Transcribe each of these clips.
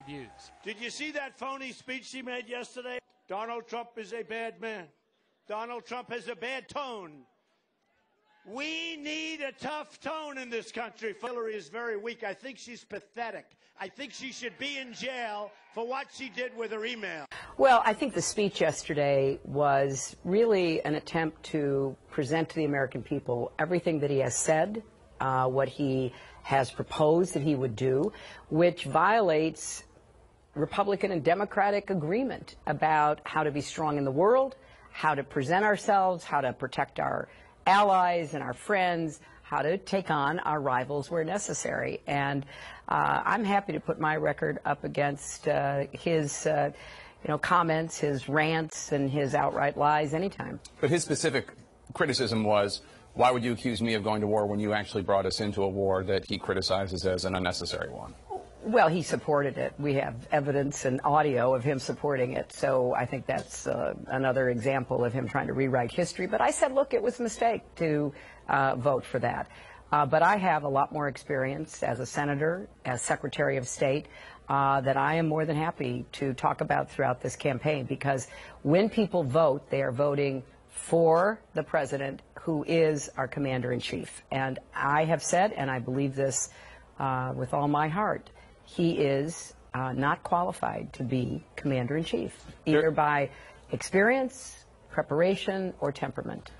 views. Did you see that phony speech she made yesterday? Donald Trump is a bad man. Donald Trump has a bad tone. We need a tough tone in this country. Hillary is very weak. I think she's pathetic. I think she should be in jail for what she did with her email. Well, I think the speech yesterday was really an attempt to present to the American people everything that he has said, what he has proposed that he would do, which violates Republican and Democratic agreement about how to be strong in the world, how to present ourselves, how to protect our allies and our friends, how to take on our rivals where necessary. And I'm happy to put my record up against his comments, his rants, and his outright lies anytime. But his specific criticism was, why would you accuse me of going to war when you actually brought us into a war that he criticizes as an unnecessary one? Well, he supported it. We have evidence and audio of him supporting it. So I think that's another example of him trying to rewrite history. But I said, look, it was a mistake to vote for that. But I have a lot more experience as a senator, as Secretary of State, that I am more than happy to talk about throughout this campaign. Because when people vote, they are voting for the president, who is our commander-in-chief. And I have said, and I believe this with all my heart, he is not qualified to be commander-in-chief, either by experience, preparation, or temperament.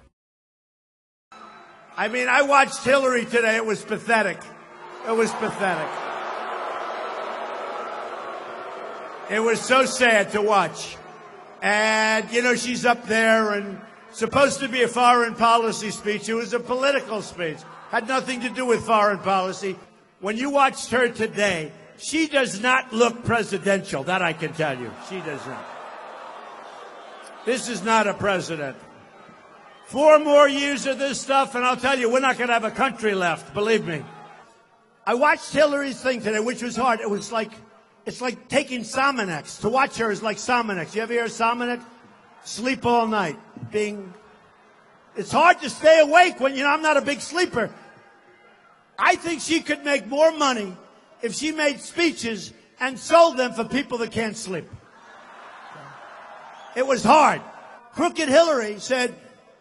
I mean, I watched Hillary today. It was pathetic. It was pathetic. It was so sad to watch. And, you know, she's up there and supposed to be a foreign policy speech. It was a political speech. Had nothing to do with foreign policy. When you watched her today, she does not look presidential. That I can tell you. She does not. This is not a president. 4 more years of this stuff, and I'll tell you, we're not going to have a country left, believe me. I watched Hillary's thing today, which was hard. It was like, it's like taking Sominex. To watch her is like Sominex. You ever hear of Sominex? Sleep all night. It's hard to stay awake when, I'm not a big sleeper. I think she could make more money if she made speeches and sold them for people that can't sleep. It was hard. Crooked Hillary said,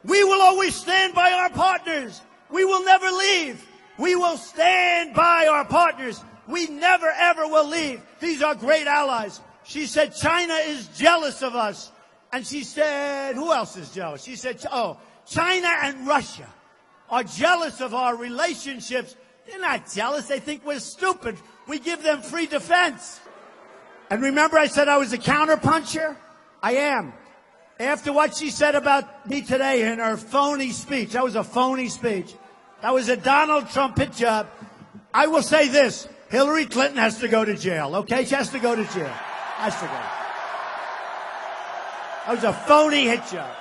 we will always stand by our partners. We will never leave. We will stand by our partners. We never, ever will leave. These are great allies. She said, China is jealous of us. And she said, who else is jealous? She said, China and Russia are jealous of our relationships. They're not jealous. They think we're stupid. We give them free defense. And remember I said I was a counterpuncher? I am. After what she said about me today in her phony speech, that was a phony speech. That was a Donald Trump hit job. I will say this. Hillary Clinton has to go to jail, okay? She has to go to jail. Has to go. That was a phony hit job.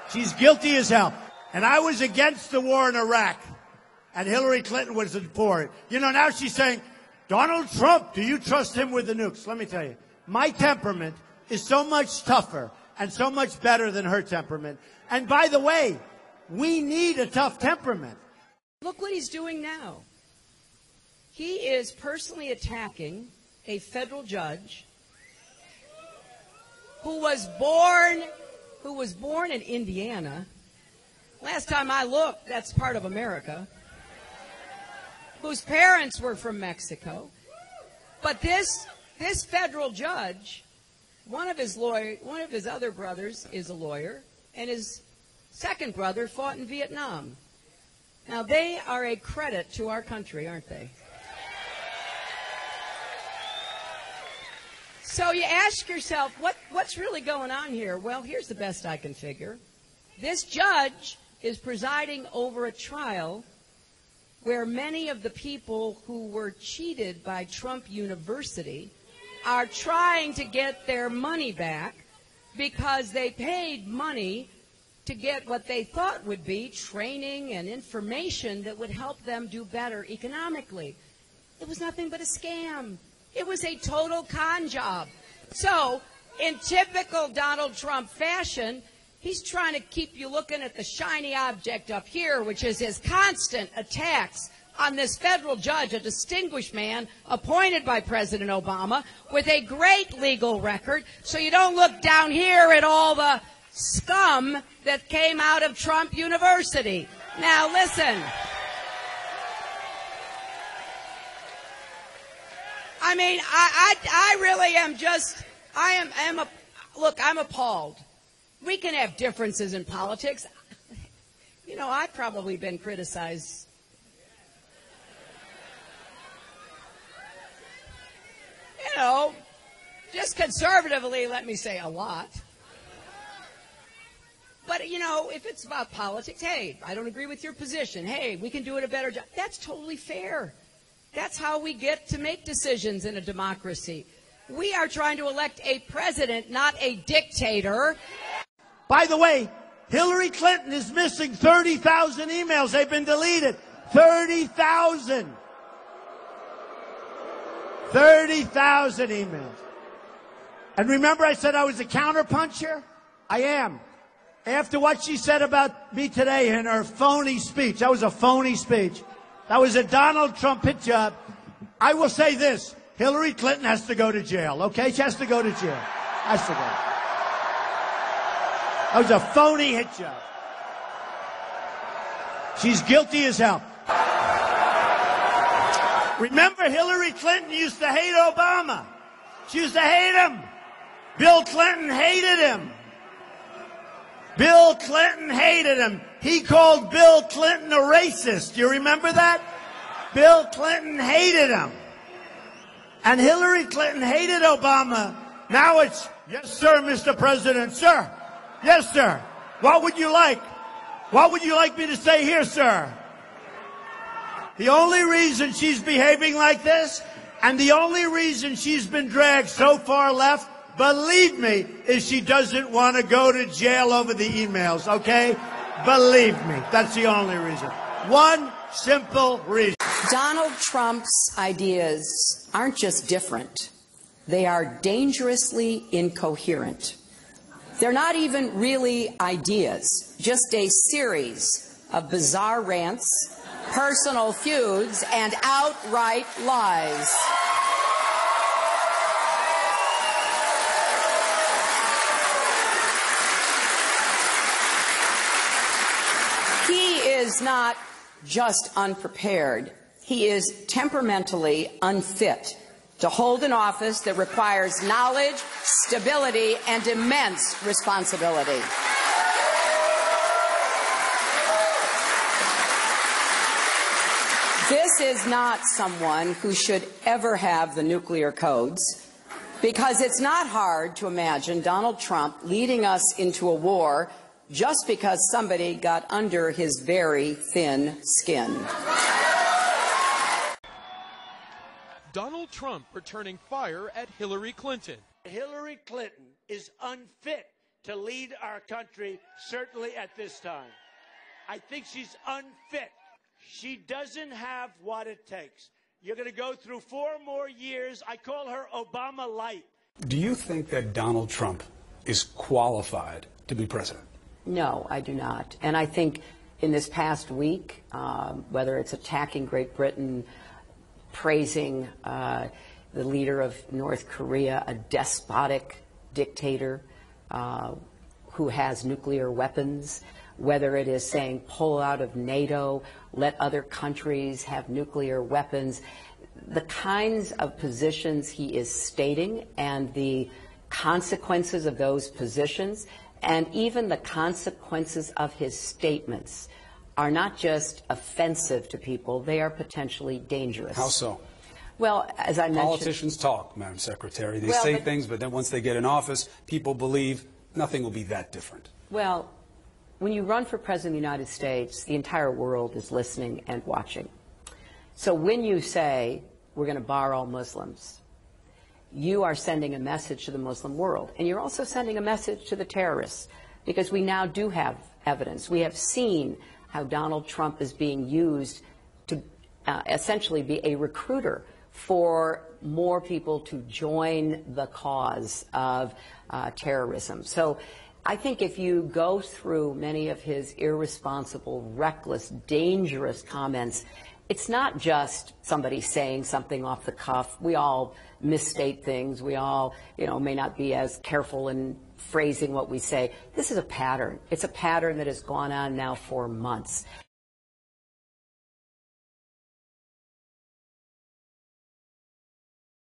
She's guilty as hell. And I was against the war in Iraq. And Hillary Clinton was for it. Now she's saying, Donald Trump, do you trust him with the nukes? Let me tell you, my temperament is so much tougher and so much better than her temperament. And by the way, we need a tough temperament. Look what he's doing now. He is personally attacking a federal judge who was born in Indiana. Last time I looked, that's part of America. Whose parents were from Mexico. But this federal judge, one of his other brothers is a lawyer, and his second brother fought in Vietnam. Now, they are a credit to our country, aren't they? So you ask yourself, what's really going on here? Well, here's the best I can figure. This judge is presiding over a trial where many of the people who were cheated by Trump University are trying to get their money back because they paid money to get what they thought would be training and information that would help them do better economically. It was nothing but a scam. It was a total con job. So, in typical Donald Trump fashion, he's trying to keep you looking at the shiny object up here, which is his constant attacks on this federal judge, a distinguished man appointed by President Obama with a great legal record, so you don't look down here at all the scum that came out of Trump University. Now, listen. I mean, I really am just, look, I'm appalled. We can have differences in politics. You know, I've probably been criticized. You know, just conservatively, let me say a lot. But, you know, if it's about politics, hey, I don't agree with your position. Hey, we can do it a better job. That's totally fair. That's how we get to make decisions in a democracy. We are trying to elect a president, not a dictator. By the way, Hillary Clinton is missing 30,000 emails. They've been deleted. 30,000. 30,000 emails. And remember I said I was a counterpuncher? I am. After what she said about me today in her phony speech, that was a phony speech. That was a Donald Trump hit job. I will say this. Hillary Clinton has to go to jail, okay? She has to go to jail. Has to go. That was a phony hit job. She's guilty as hell. Remember, Hillary Clinton used to hate Obama. She used to hate him. Bill Clinton hated him. Bill Clinton hated him. He called Bill Clinton a racist. Do you remember that? Bill Clinton hated him. And Hillary Clinton hated Obama. Now it's, yes, sir, Mr. President, sir. Yes, sir. What would you like? What would you like me to say here, sir? The only reason she's behaving like this, and the only reason she's been dragged so far left, believe me, is she doesn't want to go to jail over the emails, okay? Believe me, that's the only reason. One simple reason. Donald Trump's ideas aren't just different. They are dangerously incoherent. They're not even really ideas, just a series of bizarre rants, personal feuds, and outright lies. He is not just unprepared. He is temperamentally unfit to hold an office that requires knowledge, stability, and immense responsibility. This is not someone who should ever have the nuclear codes, because it's not hard to imagine Donald Trump leading us into a war just because somebody got under his very thin skin. Donald Trump returning fire at Hillary Clinton. Hillary Clinton is unfit to lead our country, certainly at this time. I think she's unfit. She doesn't have what it takes. You're going to go through 4 more years. I call her Obama light. Do you think that Donald Trump is qualified to be president? No, I do not. And I think in this past week, whether it's attacking Great Britain, praising the leader of North Korea, a despotic dictator who has nuclear weapons, whether it is saying pull out of NATO, let other countries have nuclear weapons, the kinds of positions he is stating and the consequences of those positions, and even the consequences of his statements are not just offensive to people, they are potentially dangerous. How so? Well, as I mentioned... Politicians talk, Madam Secretary. They say things, but then once they get in office, people believe nothing will be that different. Well, when you run for President of the United States, the entire world is listening and watching. So when you say, we're going to bar all Muslims, you are sending a message to the Muslim world. And you're also sending a message to the terrorists, because we now do have evidence. We have seen how Donald Trump is being used to essentially be a recruiter for more people to join the cause of terrorism. So I think if you go through many of his irresponsible, reckless, dangerous comments, it's not just somebody saying something off the cuff. We all misstate things. We all, may not be as careful in phrasing what we say. This is a pattern. It's a pattern that has gone on now for months.